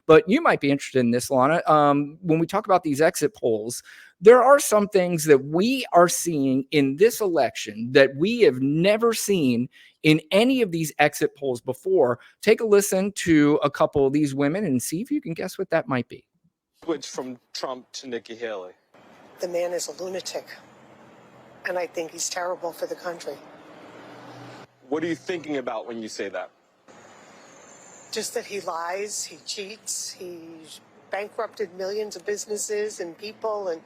But you might be interested in this, Lana. When we talk about these exit polls, there are some things that we are seeing in this election that we have never seen in any of these exit polls before. Take a listen to a couple of these women and see if you can guess what that might be. Switch from Trump to Nikki Haley. The man is a lunatic, and I think he's terrible for the country. What are you thinking about when you say that? Just that he lies, he cheats, he's bankrupted millions of businesses and people, and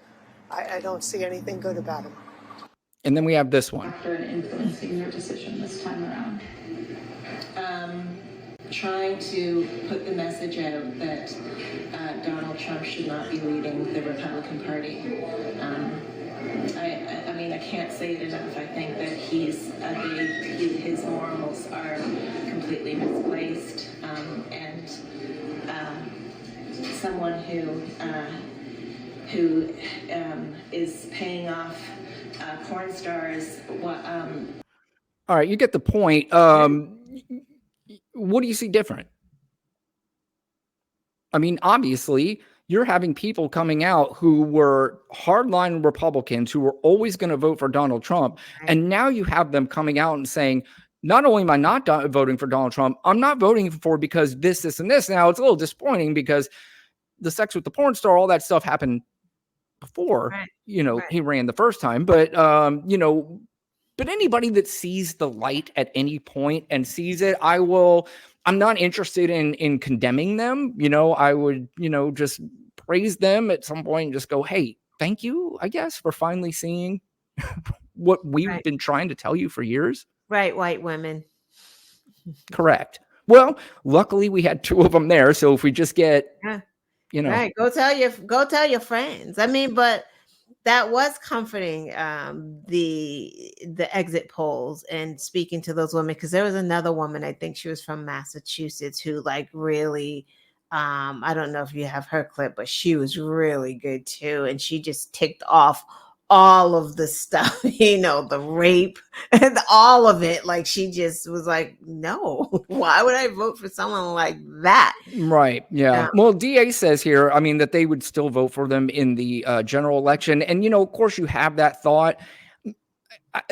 I don't see anything good about him. And then we have this one. After influencing your decision this time around? Trying to put the message out that Donald Trump should not be leading the Republican Party. I mean, I can't say it enough. I think that his morals are completely misplaced, and someone who is paying off porn stars. All right, you get the point. What do you see different? I mean, obviously, you're having people coming out who were hardline Republicans who were always going to vote for Donald Trump. And now you have them coming out and saying, not only am I not voting for Donald Trump, I'm not voting for because this, and this. Now, it's a little disappointing because the sex with the porn star, all that stuff happened before, he ran the first time. But, but anybody that sees the light at any point and sees it, I'm not interested in condemning them. I would, just praise them at some point and just go, hey, thank you, I guess, for finally seeing what we've been trying to tell you for years. Right. White women. Correct. Well, luckily we had two of them there. So if we just get, right. Go tell your friends. I mean, but that was comforting, the exit polls and speaking to those women, because there was another woman, I think she was from Massachusetts, who really, I don't know if you have her clip, but she was really good too. And she just ticked off all of the stuff, the rape and all of it. Like, she just was like, no, why would I vote for someone like that? Right. Yeah. Well, DA says here, I mean, that they would still vote for them in the general election. And, of course you have that thought.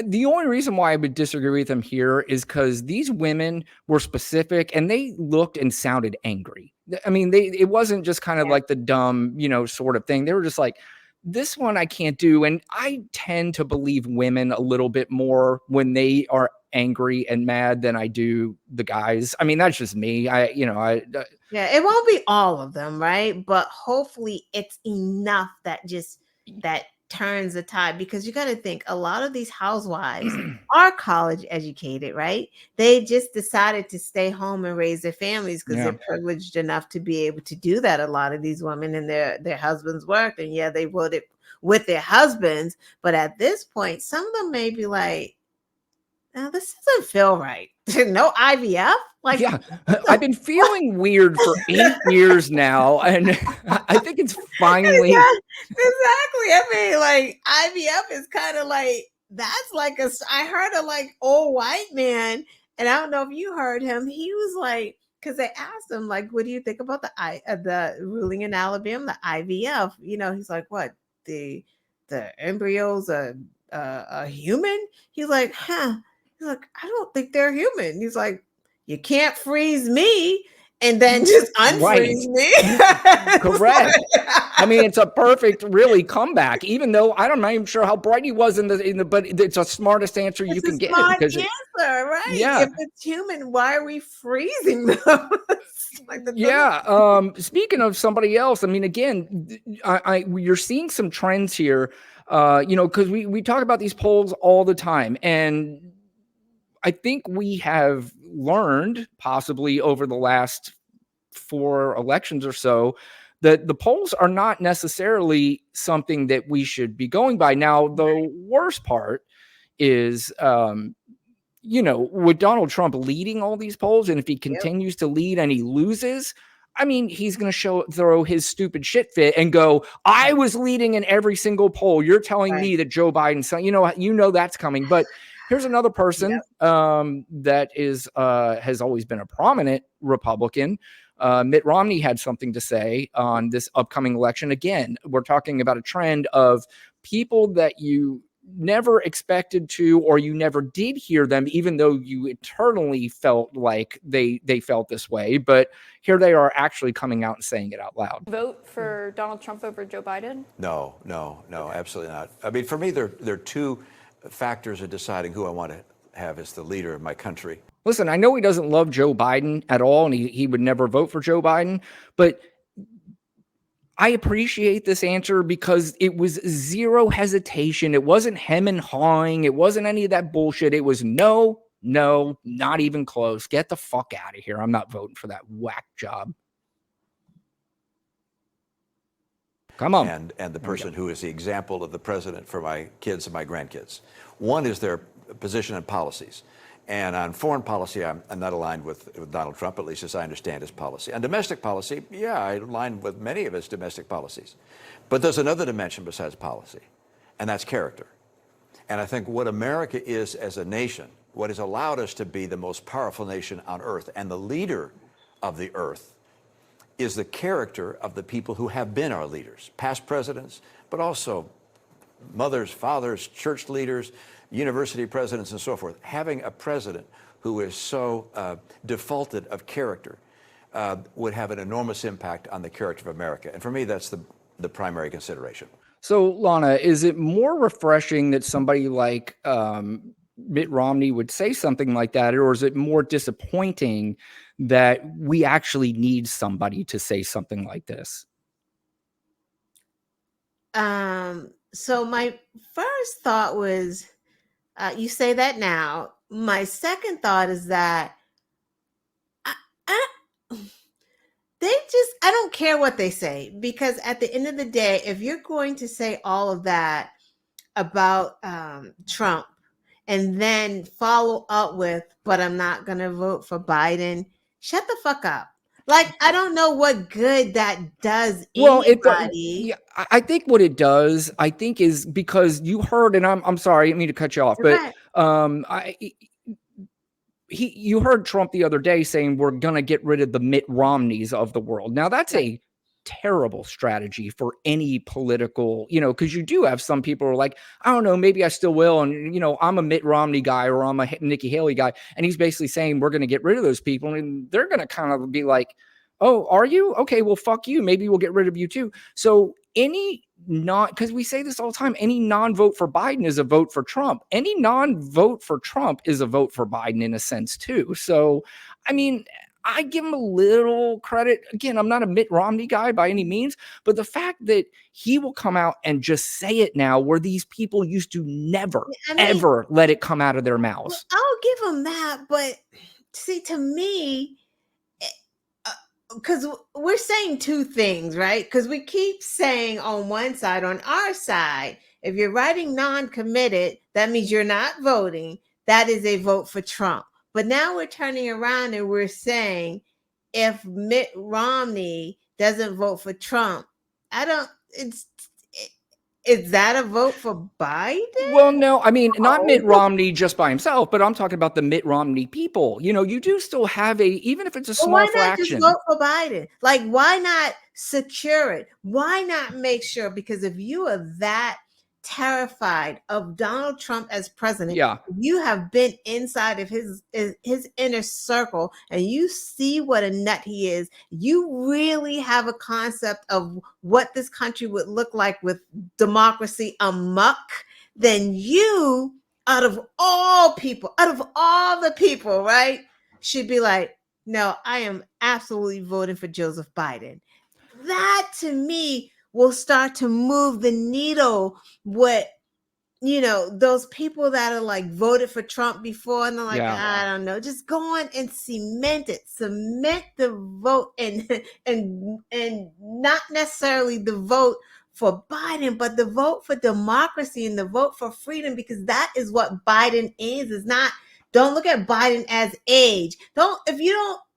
The only reason why I would disagree with them here is because these women were specific and they looked and sounded angry. I mean, it wasn't just kind of like the dumb, sort of thing. They were just like, this one I can't do. And I tend to believe women a little bit more when they are angry and mad than I do the guys. I mean, that's just me. Yeah, it won't be all of them, right? But hopefully it's enough that turns the tide, because you got to think a lot of these housewives are college educated, right? They just decided to stay home and raise their families because they're privileged enough to be able to do that. A lot of these women, and their husbands worked, and they voted with their husbands. But at this point, some of them may be like, now this doesn't feel right. No IVF? I've been feeling weird for 8 years now, and I think it's finally exactly. I mean, IVF is kind of that's I heard a old white man, and I don't know if you heard him. He was because they asked him what do you think about the ruling in Alabama, the IVF? He's like, what, the embryos are human? He's like, huh? He's like, I don't think they're human. He's like, you can't freeze me and then just unfreeze me. Correct. I mean, it's a perfect, really, comeback. Even though I'm not even sure how bright he was in the, but it's the smartest answer you can get. Smart answer, right? Yeah. If it's human, why are we freezing them? Speaking of somebody else, I mean, again, you're seeing some trends here. Because we talk about these polls all the time, and I think we have learned, possibly over the last 4 elections or so, that the polls are not necessarily something that we should be going by. Now, the worst part is, with Donald Trump leading all these polls, and if he continues to lead and he loses, I mean, he's going to throw his stupid shit fit and go, I was leading in every single poll. You're telling me that Joe Biden, that's coming. But here's another person that is has always been a prominent Republican, Mitt Romney had something to say on this upcoming election. Again, we're talking about a trend of people that you never expected to, or you never did hear them, even though you internally felt like they felt this way. But here they are actually coming out and saying it out loud. Vote for Donald Trump over Joe Biden? No, absolutely not. I mean, for me, there are two factors in deciding who I want to have as the leader of my country. Listen, I know he doesn't love Joe Biden at all, and he would never vote for Joe Biden, but I appreciate this answer because it was zero hesitation. It wasn't hem and hawing. It wasn't any of that bullshit. It was no, not even close. Get the fuck out of here. I'm not voting for that whack job. Come on. And the person who is the example of the president for my kids and my grandkids. One is their position and policies. And on foreign policy, I'm not aligned with Donald Trump, at least as I understand his policy. On domestic policy, yeah, I align with many of his domestic policies. But there's another dimension besides policy, and that's character. And I think what America is as a nation, what has allowed us to be the most powerful nation on earth and the leader of the earth, is the character of the people who have been our leaders, past presidents, but also mothers, fathers, church leaders, university presidents, and so forth. Having a president who is so defaulted of character would have an enormous impact on the character of America. And for me, that's the primary consideration. So, Lana, is it more refreshing that somebody like Mitt Romney would say something like that, or is it more disappointing that we actually need somebody to say something like this? So my first thought was, you say that now. My second thought is that I don't care what they say, because at the end of the day, if you're going to say all of that about Trump and then follow up with, but I'm not going to vote for Biden, shut the fuck up. Like, I don't know what good that does anybody. I think what it does, I think, is because you heard, and I'm sorry, I didn't mean to cut you off, but you heard Trump the other day saying we're going to get rid of the Mitt Romneys of the world. Now, that's a terrible strategy for any political, because you do have some people who are like, I don't know, maybe I still will. And, I'm a Mitt Romney guy or I'm a Nikki Haley guy. And he's basically saying we're going to get rid of those people. And they're going to kind of be like, oh, are you? Okay, well, fuck you. Maybe we'll get rid of you too. So because we say this all the time, any non-vote for Biden is a vote for Trump. Any non-vote for Trump is a vote for Biden in a sense too. So, I mean, I give him a little credit. Again, I'm not a Mitt Romney guy by any means, but the fact that he will come out and just say it now, where these people used to never, ever let it come out of their mouths. I'll give him that, but see, to me, because we're saying two things, right? Because we keep saying on one side, on our side, if you're writing non-committed, that means you're not voting. That is a vote for Trump. But now we're turning around and we're saying if Mitt Romney doesn't vote for Trump, is that a vote for Biden? Well, no, I mean, not Mitt Romney just by himself, but I'm talking about the Mitt Romney people. You do still have even if it's a small fraction. Why not just vote for Biden? Like, why not secure it? Why not make sure? Because if you are that terrified of Donald Trump as president, you have been inside of his inner circle and you see what a nut he is, you really have a concept of what this country would look like with democracy amok, then you, out of all the people, right, should be like, no, I am absolutely voting for Joseph Biden. That to me will start to move the needle with, those people that are like voted for Trump before and they're like, I don't know, just go on and cement the vote and not necessarily the vote for Biden, but the vote for democracy and the vote for freedom, because that is what Biden is not. Don't look at Biden as age.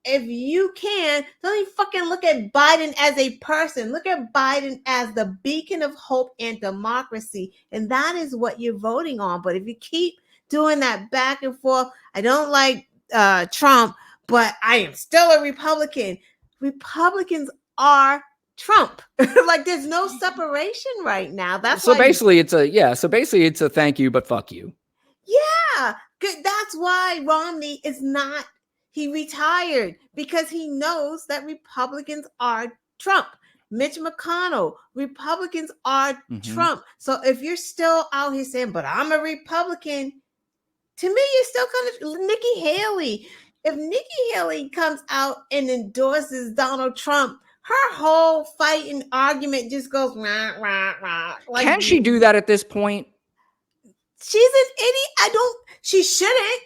If you can, don't even fucking look at Biden as a person. Look at Biden as the beacon of hope and democracy. And that is what you're voting on. But if you keep doing that back and forth, I don't like Trump, but I am still a Republican. Republicans are Trump. Like there's no separation right now. That's So why basically, it's a thank you, but fuck you. yeah, that's why Romney is not, he retired because he knows that Republicans are Trump. Mitch McConnell, Republicans are Trump. So if you're still out here saying, but I'm a Republican, to me, you're still kind of Nikki Haley. If Nikki Haley comes out and endorses Donald Trump, her whole fight and argument just goes rah, rah, rah. Like, Can she do that at this point? she's an idiot. She shouldn't,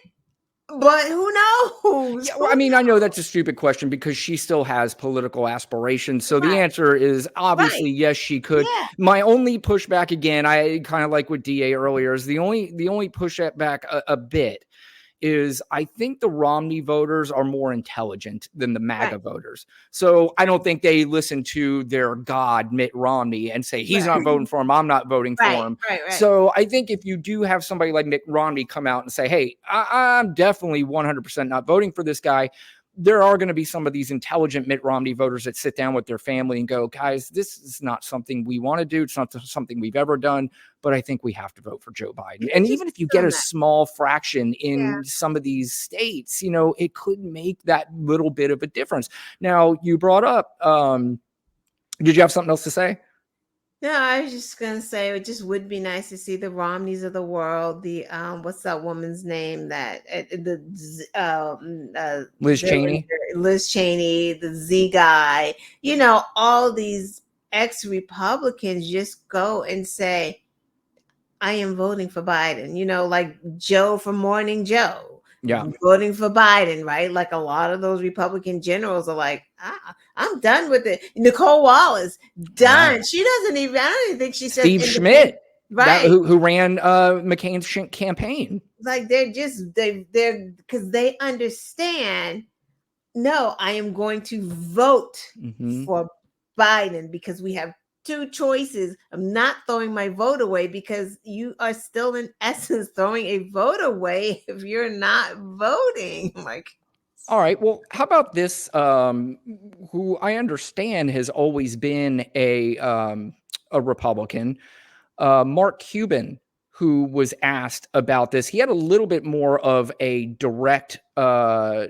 but who knows? Yeah, well, I mean, I know that's a stupid question because she still has political aspirations. So the Right. answer is obviously yes, she could. Yeah. My only pushback, again, I kind of like what DA earlier, is the only pushback a bit is I think the Romney voters are more intelligent than the MAGA voters. So I don't think they listen to their god, Mitt Romney, and say, he's not voting for him, I'm not voting for him. Right. So I think if you do have somebody like Mitt Romney come out and say, hey, I'm definitely 100% not voting for this guy, there are going to be some of these intelligent Mitt Romney voters that sit down with their family and go, guys, this is not something we want to do. It's not something we've ever done, but I think we have to vote for Joe Biden. And even if you get a small fraction in some of these states, you know, it could make that little bit of a difference. Now, you brought up, did you have something else to say? No, I was just gonna say it just would be nice to see the Romneys of the world. The what's that woman's name? That Liz Cheney. Liz Cheney, the Z guy. You know, all these ex-Republicans just go and say, "I am voting for Biden." You know, like Joe from Morning Joe. Yeah, Voting for Biden, right? Like a lot of those Republican generals are like, I'm done with it. Nicole Wallace, done. Yeah. She doesn't even, I don't even think she said Steve Schmidt, right? Who ran McCain's campaign. Like they're because they understand. No, I am going to vote for Biden because we have two choices. I'm not throwing my vote away because you are still in essence throwing a vote away if you're not voting. Like, all right, well, how about this? Who I understand has always been a Republican, Mark Cuban, who was asked about this. He had a little bit more of a direct a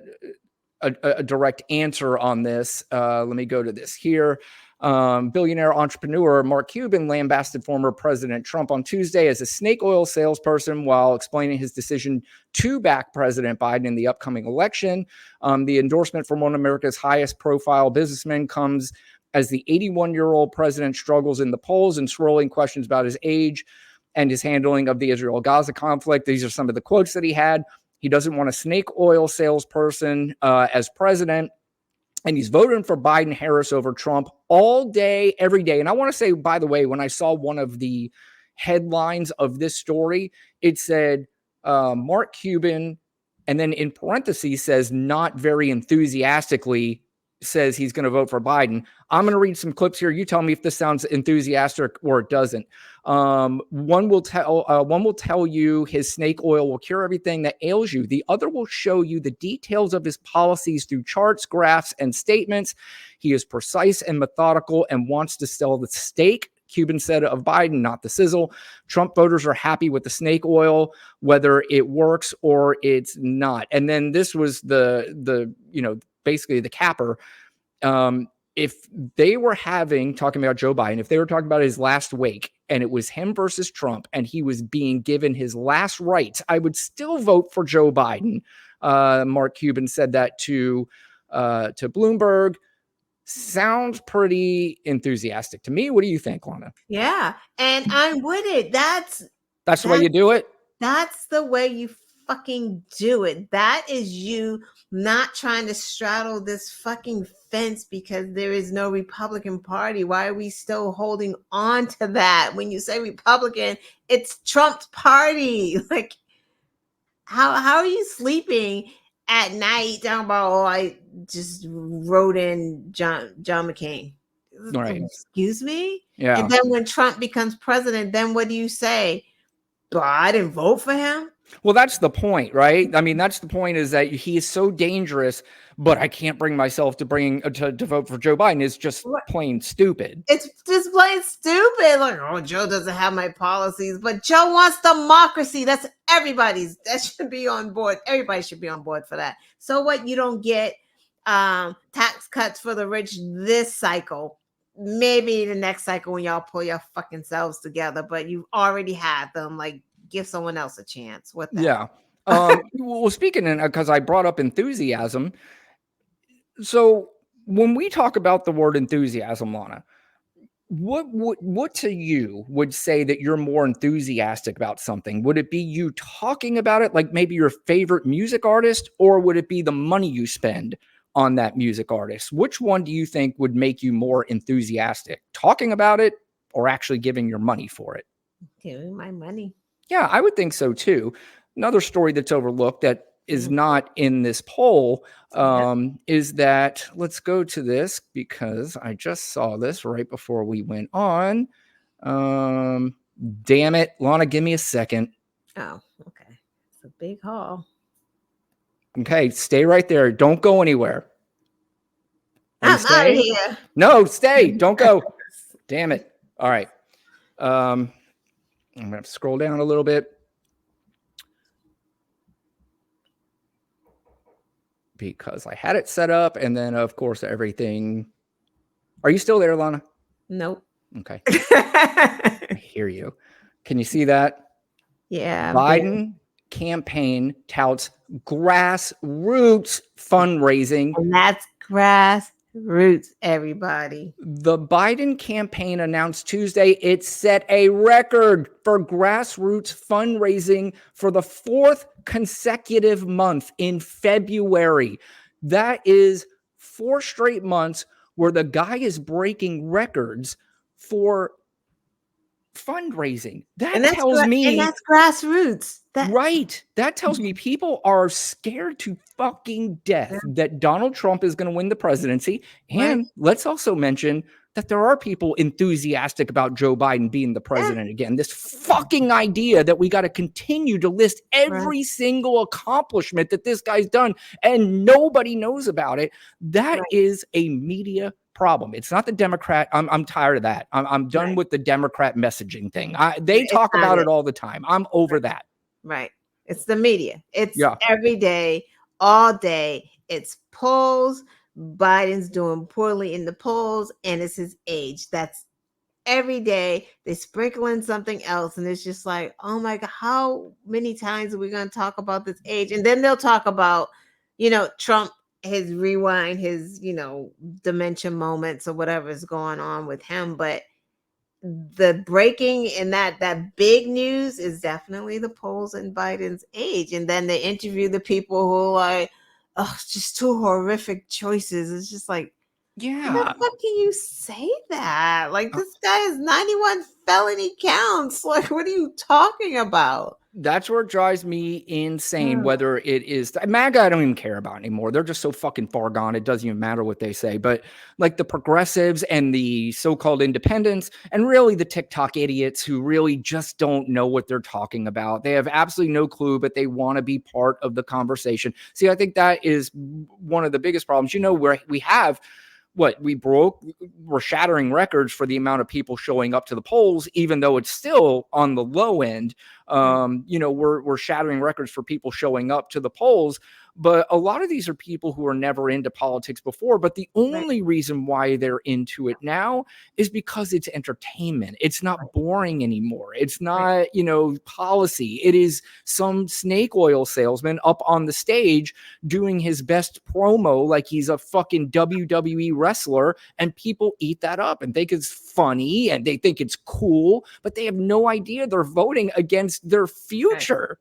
direct answer on this. Let me go to this here. Billionaire entrepreneur Mark Cuban lambasted former President Trump on Tuesday as a snake oil salesperson while explaining his decision to back President Biden in the upcoming election. The endorsement from one of America's highest profile businessmen comes as the 81-year-old president struggles in the polls and swirling questions about his age and his handling of the Israel-Gaza conflict. These are some of the quotes that he had. He doesn't want a snake oil salesperson as president. And he's voting for Biden Harris over Trump all day, every day. And I want to say, by the way, when I saw one of the headlines of this story, it said Mark Cuban, and then in parentheses says not very enthusiastically says he's going to vote for Biden. I'm going to read some clips here. You tell me if this sounds enthusiastic or it doesn't. One will tell you his snake oil will cure everything that ails you. The other will show you the details of his policies through charts, graphs, and statements. He is precise and methodical and wants to sell the steak, Cuban said of Biden, not the sizzle. Trump voters are happy with the snake oil, whether it works or it's not. And then this was the basically the capper. If they were talking about Joe Biden, if they were talking about his last wake and it was him versus Trump and he was being given his last rites, I would still vote for Joe Biden. Mark Cuban said that to Bloomberg. Sounds pretty enthusiastic to me. What do you think, Lana? Yeah, and I'm with it. That's the way you do it. That's the way you fucking do it. That is you not trying to straddle this fucking fence because there is no Republican Party. Why are we still holding on to that? When you say Republican, it's Trump's party. Like, how are you sleeping at night talking about, I just wrote in John McCain? Right. Excuse me? Yeah. And then when Trump becomes president, then what do you say? But I didn't vote for him. Well, that's the point, right? I mean, that's the point, is that he is so dangerous, but I can't bring myself to vote for Joe Biden. It's just plain stupid. It's just plain stupid. Like, oh, Joe doesn't have my policies, but Joe wants democracy. That's everybody's. That should be on board. Everybody should be on board for that. So what? You don't get tax cuts for the rich this cycle. Maybe the next cycle when y'all pull your fucking selves together, but you already had them. Like, give someone else a chance with that. Yeah. Well, speaking, because I brought up enthusiasm. So when we talk about the word enthusiasm, Lana, what to you would say that you're more enthusiastic about something? Would it be you talking about it, like maybe your favorite music artist, or would it be the money you spend on that music artist? Which one do you think would make you more enthusiastic? Talking about it or actually giving your money for it? Giving my money. Yeah, I would think so too. Another story that's overlooked that is not in this poll is that, let's go to this because I just saw this right before we went on. Damn it, Lana, give me a second. Oh, okay. It's a big haul. Okay, stay right there. Don't go anywhere. Are you I'm out of staying? here. No, stay. Don't go. Damn it. All right. I'm going to scroll down a little bit. Because I had it set up, and then, of course, everything. Are you still there, Lana? Nope. Okay. I hear you. Can you see that? Yeah. Biden campaign touts grassroots fundraising. And that's grassroots, everybody. The Biden campaign announced Tuesday it set a record for grassroots fundraising for the 4th consecutive month in February. That is 4 straight months where the guy is breaking records for fundraising. That tells me, and that's grassroots. Right. That tells me people are scared to fucking death that Donald Trump is going to win the presidency. And let's also mention that there are people enthusiastic about Joe Biden being the president again. This fucking idea that we got to continue to list every single accomplishment that this guy's done and nobody knows about it. That is a media problem. It's not the Democrat. I'm tired of that. I'm done with the Democrat messaging thing. They talk about it all the time. I'm over that. Right. It's the media. It's every day, all day. It's polls. Biden's doing poorly in the polls, and it's his age. That's every day. They sprinkle in something else, and it's just like, oh my God, how many times are we going to talk about this age? And then they'll talk about, Trump, his rewind, his, dementia moments or whatever is going on with him. But the breaking and that big news is definitely the polls in Biden's age. And then they interview the people who are like, oh, it's just 2 horrific choices. It's just like, how the fuck can you say that? Like, this guy has 91 felony counts. Like, what are you talking about? That's where it drives me insane, whether it is MAGA, I don't even care about anymore. They're just so fucking far gone. It doesn't even matter what they say. But like the progressives and the so-called independents and really the TikTok idiots who really just don't know what they're talking about. They have absolutely no clue, but they want to be part of the conversation. See, I think that is one of the biggest problems. Where we have we're shattering records for the amount of people showing up to the polls, even though it's still on the low end. We're shattering records for people showing up to the polls. But a lot of these are people who are never into politics before. But the only reason why they're into it now is because it's entertainment. It's not boring anymore. It's not, policy. It is some snake oil salesman up on the stage doing his best promo like he's a fucking WWE wrestler. And people eat that up and think it's funny and they think it's cool. But they have no idea they're voting against their future.